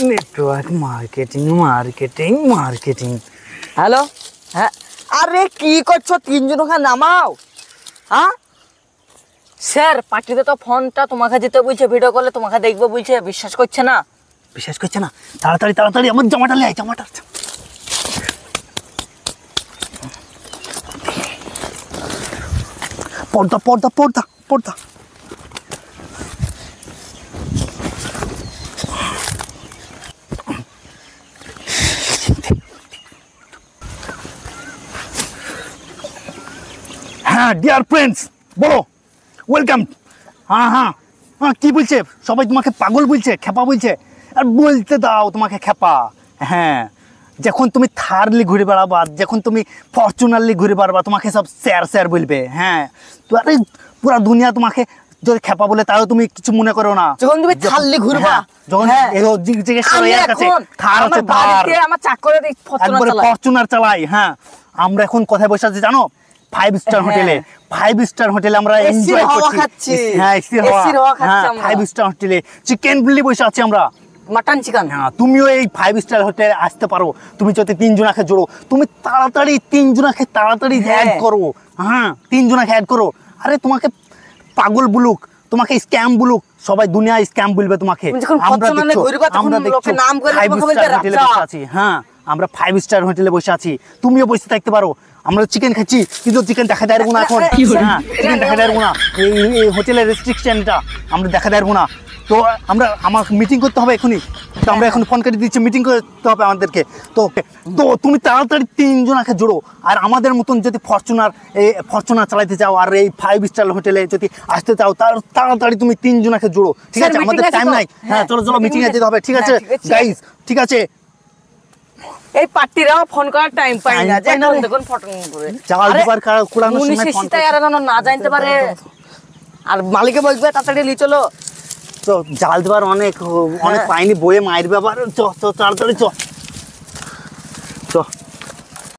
Network marketing. Hello, হ্যাঁ। আরে কি করছো? তিনজন ওখানে নামাও। হ্যাঁ স্যার, পার্টিতে তো ফোনটা তোমাকে দিতে বলছে, ভিডিও কলে তোমাকে দেখবো বলছে, বিশ্বাস করছে না। তাড়াতাড়ি আমার জামাটা লে, জামাটা। পর্দা। হ্যাঁ ডিয়ার ফ্রেন্ডস, বলো ওয়েলকাম। হ্যাঁ, কি বলছে? সবাই তোমাকে পাগল বলছে, খেপা বলছে। আর বলতে দাও তোমাকে খেপা। হ্যাঁ, যখন তুমি থারলি ঘুরে বেড়াবা, যখন তুমি ফরচুনারলি ঘুরে বেড়াবা, তোমাকে সব স্যার বলবে। হ্যাঁ, তো আরে পুরা দুনিয়া তোমাকে যদি খেপা বলে, তাহলে তুমি কিছু মনে করো না। যখন তুমি থারলি ঘুরবা, যখন জিজ্ঞেস করো এর কাছে থার আছে, আমার চাকরে ফরচুনার চালাই। হ্যাঁ, আমরা এখন কোথায় বসে আছি জানো? 5 স্টার হোটেলে। 5 স্টার হোটেলে আমরা এনজয় করছি। হ্যাঁ, এসির হাওয়া খাচ্ছি আমরা। 5 স্টার হোটেলে চিকেন বিলি বসে আছি আমরা, মাটন চিকেন। হ্যাঁ, তুমিও এই 5 স্টার হোটেলে আসতে পারো। তুমি যদি 3 জনকে জোড়ো, তুমি তাড়াতাড়ি 3 জনকে তাড়াতাড়ি অ্যাড করো। হ্যাঁ, 3 জনকে অ্যাড করো। আরে তোমাকে পাগল বলুক, তোমাকে স্ক্যাম বলুক, সবাই দুনিয়া স্ক্যাম বলবে তোমাকে। আমরা হ্যাঁ, আমরা 5 স্টার হোটেলে বসে আছি, তুমিও বসে থাকতে পারো। আমরা চিকেন খাচ্ছি, কিন্তু চিকেন দেখা দেবো না এখন। হ্যাঁ, চিকেন দেখা দেবো না, এই হোটেলের রেস্ট্রিকশনটা আমরা দেখা দেবো না। তো আমার মিটিং করতে হবে এখনই। তো আমরা এখন ফোন করে দিচ্ছি, মিটিং করতে হবে আমাদেরকে। তো তুমি তাড়াতাড়ি 3 জনকে জোড়ো। আর আমাদের মতন যদি ফরচুনার চালাইতে চাও, আর এই 5 স্টার হোটেলে যদি আসতে চাও, তাড়াতাড়ি তুমি 3 জনকে জোড়ো। ঠিক আছে, আমাদের টাইম নাই। হ্যাঁ, চলো মিটিং এ যেতে হবে। ঠিক আছে গাইস, ঠিক আছে। এই পার্টিরাও ফোন করার টাইম পাই না, দেখুন ফটো করে জাল দিবার কুড়ানোর সময় ফোন করে না জানতে পারে। আর মালিকে বলবে তাড়াতাড়ি লি চলো। জাল দেবার অনেক পাইনি, বয়ে মায়ের ব্যাপার। তাড়াতাড়ি